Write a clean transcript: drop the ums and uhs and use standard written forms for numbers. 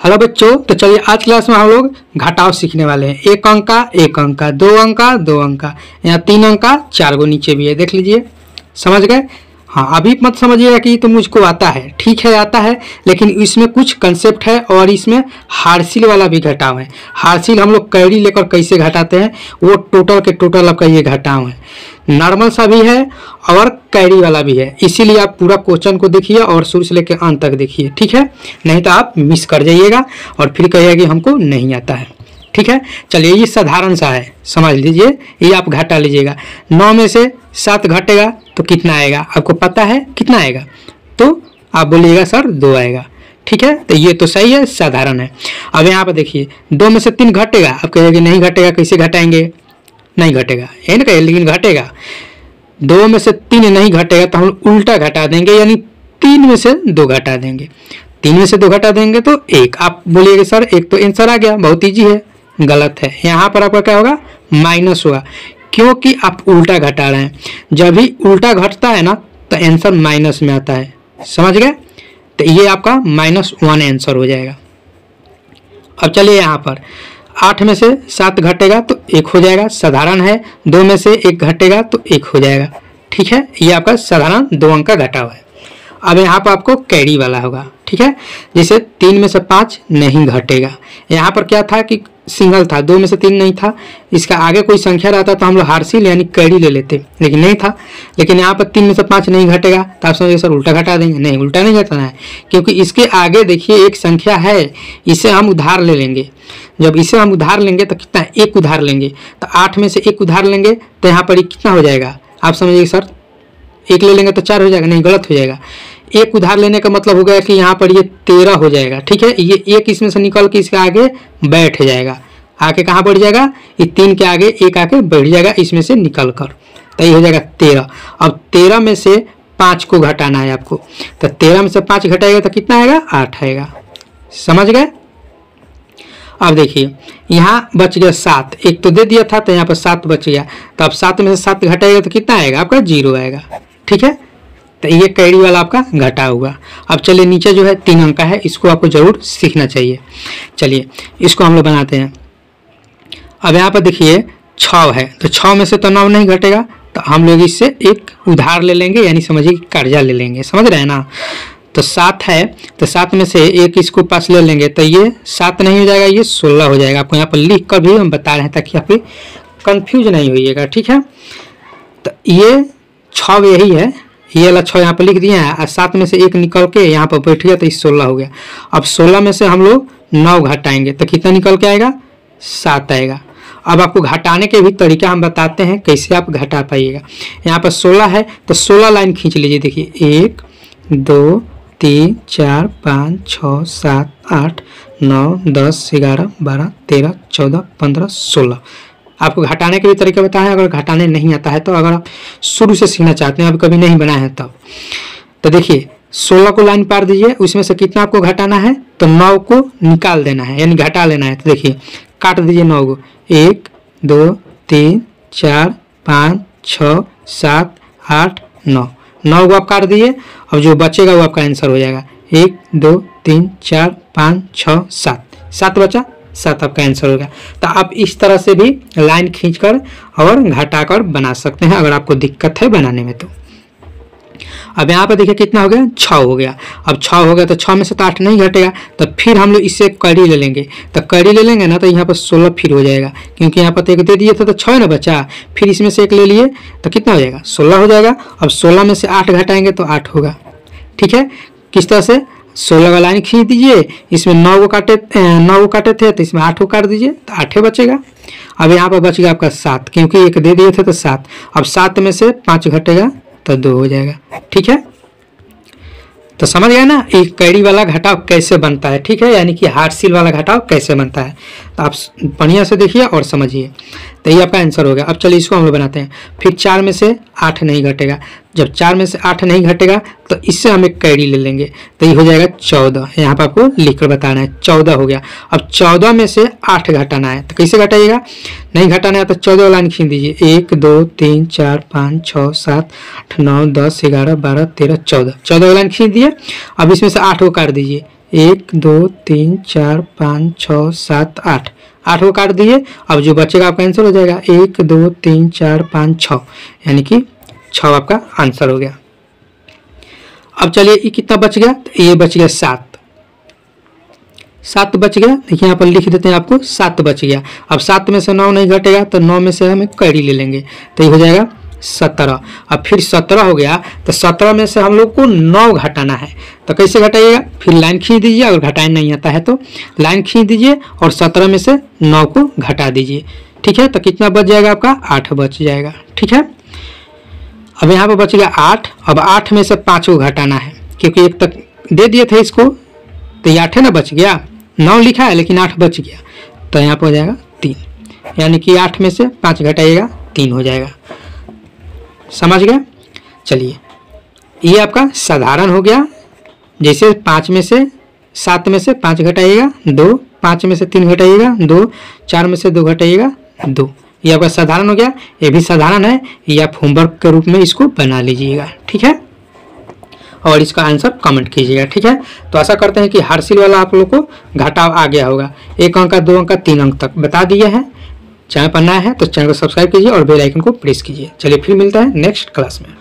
Hello बच्चों, तो चलिए आज क्लास में हम लोग घटाव सीखने वाले हैं। एक अंक का, दो अंक का, यहाँ 3 अंक का 4 गो नीचे भी है, देख लीजिए। समझ गए? हाँ, अभी मत समझिएगा कि तो मुझको आता है, ठीक है आता है, लेकिन इसमें कुछ कंसेप्ट है और इसमें हार्सिल वाला भी घटाव है। हार्सिल हम लोग कैरी लेकर कैसे घटाते हैं वो टोटल के टोटल आपका ये घटाव है। नॉर्मल सा भी है और कैरी वाला भी है, इसीलिए आप पूरा क्वेश्चन को देखिए और शुरू से लेकर अंत तक देखिए, ठीक है? नहीं तो आप मिस कर जाइएगा और फिर कहिएगा कि हमको नहीं आता है, ठीक है? चलिए, ये साधारण सा है, समझ लीजिए। ये आप घटा लीजिएगा। 9 में से 7 घटेगा तो कितना आएगा? आपको पता है कितना आएगा? तो आप बोलिएगा सर 2 आएगा, ठीक है? तो ये तो सही है, साधारण है। अब यहाँ पर देखिए, 2 में से 3 घटेगा, आप कहिएगा नहीं घटेगा, कैसे घटाएंगे? नहीं घटेगा, है ना? लेकिन घटेगा। 2 में से 3 नहीं घटेगा तो हम उल्टा घटा देंगे, यानी 3 में से 2 घटा देंगे। 3 में से 2 घटा देंगे तो 1। आप बोलिएगा सर एक तो आंसर आ गया, बहुत ईजी है। गलत है, यहाँ पर आपका क्या होगा? माइनस होगा, क्योंकि आप उल्टा घटा रहे हैं। जब भी उल्टा घटता है ना तो आंसर माइनस में आता है, समझ गए? तो ये आपका -1 आंसर हो जाएगा। अब चलिए, यहाँ पर 8 में से 7 घटेगा तो 1 हो जाएगा, साधारण है। 2 में से 1 घटेगा तो 1 हो जाएगा, ठीक है? ये आपका साधारण 2 अंक का घटाव है। अब यहाँ पर आपको कैरी वाला होगा, ठीक है? जैसे 3 में से 5 नहीं घटेगा। यहाँ पर क्या था कि सिंगल था, 2 में से 3 नहीं था, इसका आगे कोई संख्या रहता तो हम लोग हार्सिल यानी कैरी ले लेते, लेकिन नहीं था। लेकिन यहाँ पर 3 में से 5 नहीं घटेगा तो आप समझिए सर उल्टा घटा देंगे। नहीं, उल्टा नहीं घटाना है, क्योंकि इसके आगे देखिए एक संख्या है, इसे हम उधार ले लेंगे। जब इसे हम उधार लेंगे तो कितना? 1 उधार लेंगे। तो 8 में से 1 उधार लेंगे तो यहाँ पर कितना हो जाएगा? आप समझिए सर 1 ले लेंगे तो 4 हो जाएगा। नहीं, गलत हो जाएगा। 1 उधार लेने का मतलब हो गया कि यहाँ पर ये 13 हो जाएगा, ठीक है? ये 1 इसमें से निकल के इसके आगे बैठ जाएगा। आके कहाँ बढ़ जाएगा? ये 3 के आगे 1 आके बैठ जाएगा इसमें से निकल कर, तो ये हो जाएगा 13। अब 13 में से 5 को घटाना है आपको, तो 13 में से 5 घटाएगा तो कितना आएगा? 8 आएगा। समझ गए? अब देखिए, यहाँ बच गया 7, 1 तो दे दिया था तो यहाँ पर 7 बच गया। तो अब 7 में से 7 घटाएगा तो कितना आएगा? आपका 0 आएगा, ठीक है? तो ये कैरी वाला आपका घटा हुआ। अब चलिए, नीचे जो है 3 अंक का है, इसको आपको जरूर सीखना चाहिए। चलिए, इसको हम लोग बनाते हैं। अब यहाँ पर देखिए 6 है, तो 6 में से तो 9 नहीं घटेगा, तो हम लोग इससे 1 उधार ले लेंगे, यानी समझिए कर्जा ले लेंगे। समझ रहे हैं ना? तो 7 है, तो 7 में से 1 इसको पास ले लेंगे तो ये 7 नहीं हो जाएगा, ये 16 हो जाएगा। आपको यहाँ पर लिख कर भी हम बता रहे हैं ताकि आप कंफ्यूज नहीं होइएगा, ठीक है? तो ये 6 यही है, ये वाला 6 यहाँ पर लिख दिए हैं, और 7 में से 1 निकल के यहाँ पर बैठ गया तो 16 हो गया। अब 16 में से हम लोग 9 घटाएंगे तो कितना निकल के आएगा? 7 आएगा। अब आपको घटाने के भी तरीका हम बताते हैं कैसे आप घटा पाइएगा। यहाँ पर 16 है तो 16 लाइन खींच लीजिए। देखिए 1 2 3 4 5 6 7 8 9 10 11 12 13 14 15 16। आपको घटाने के भी तरीके बताएं, अगर घटाने नहीं आता है तो, अगर आप शुरू से सीखना चाहते हैं, अभी कभी नहीं बनाए हैं तब, तो देखिए 16 को लाइन पार दीजिए, उसमें से कितना आपको घटाना है? तो 9 को निकाल देना है, यानी घटा लेना है। तो देखिए काट दीजिए 9 को, 1 2 3 4 5 6 7 8 9 9 को आप काट दिए। अब जो बचेगा वो आपका आंसर हो जाएगा। 1 2 3 4 5 6 7 बचा, 7 आपका आंसर होगा। तो आप इस तरह से भी लाइन खींचकर और घटाकर बना सकते हैं, अगर आपको दिक्कत है बनाने में तो। अब यहाँ पर देखिए कितना हो गया? 6 हो गया। अब 6 हो गया तो 6 में से तो 8 नहीं घटेगा, तो फिर हम लोग इससे कैरी ले लेंगे। तो कैरी ले लेंगे ना तो यहाँ पर 16 फिर हो जाएगा, क्योंकि यहाँ पर तो 1 दे दिए थे तो 6 ना बचा, फिर इसमें से 1 ले लिए तो कितना हो जाएगा? 16 हो जाएगा। अब 16 में से 8 घटाएंगे तो 8 होगा, ठीक है? किस तरह से? 16 का लाइन खींच दीजिए, इसमें 9 को काटे थे तो इसमें 8 को काट दीजिए तो 8 बचेगा। अब यहाँ पर बच गया आपका 7, क्योंकि 1 दे दिए थे तो 7। अब 7 में से 5 घटेगा तो 2 हो जाएगा, ठीक है? तो समझ गए ना एक कैरी वाला घटाव कैसे बनता है, ठीक है? यानी कि हार्सिल वाला घटाव कैसे बनता है। तो आप बढ़िया से देखिए और समझिए, तो ये आपका आंसर हो गया। अब चलिए इसको हम लोग बनाते हैं। फिर 4 में से 8 नहीं घटेगा। जब 4 में से 8 नहीं घटेगा तो इससे हम एक कैरी ले लेंगे, तो ये हो जाएगा 14। यहाँ पर आपको लिख कर बताना है, 14 हो गया। अब 14 में से 8 घटाना है, तो कैसे घटाइएगा? नहीं घटाना है तो 14 लाइन खींच दीजिए। 1 2 3 4 5 6 7 8 9 10 11 12 13 14 लाइन खींच दिए। अब इसमें से 8 को काट दीजिए। 1 2 3 4 5 6 7 8, 8 को काट दिए। अब जो बचेगा आपका आंसर हो जाएगा 1 2 3 4 5 6, यानी कि 6 आपका आंसर हो गया। अब चलिए ये कितना बच गया, तो ये बच गया 7, 7 बच गया। देखिए यहाँ पर लिख देते हैं आपको 7 बच गया। अब 7 में से 9 नहीं घटेगा तो 9 में से हम कैरी ले लेंगे, तो ये हो जाएगा 17। अब फिर 17 हो गया तो 17 में से हम लोग को 9 घटाना है, तो कैसे घटाइएगा, फिर लाइन खींच दीजिए। अगर घटाए नहीं आता है तो लाइन खींच दीजिए और 17 में से 9 को घटा दीजिए। ठीक है, तो कितना बच जाएगा आपका, 8 बच जाएगा। ठीक है, अब यहाँ पर बच गया 8। अब 8 में से 5 को घटाना है, क्योंकि एक तक दे दिए थे इसको, तो ये 8 है ना, बच गया। 9 लिखा है लेकिन 8 बच गया, तो यहाँ पर हो जाएगा 3, यानी कि 8 में से 5 घटाइएगा 3 हो जाएगा। समझ गए। चलिए ये आपका साधारण हो गया। जैसे 5 में से 7 में से 5 घटाइएगा 2, 5 में से 3 घटाइएगा 2, 4 में से 2 घटाइएगा 2, ये आपका साधारण हो गया। ये भी साधारण है, ये आप होमवर्क के रूप में इसको बना लीजिएगा। ठीक है, और इसका आंसर कमेंट कीजिएगा। ठीक है, तो आशा करते हैं कि हार्सिल वाला आप लोग को घटाव आ गया होगा। 1 अंक का, 2 अंक का, 3 अंक तक बता दिए हैं। चैनल पर नया है तो चैनल को सब्सक्राइब कीजिए और बेल आइकन को प्रेस कीजिए। चलिए फिर मिलता है नेक्स्ट क्लास में।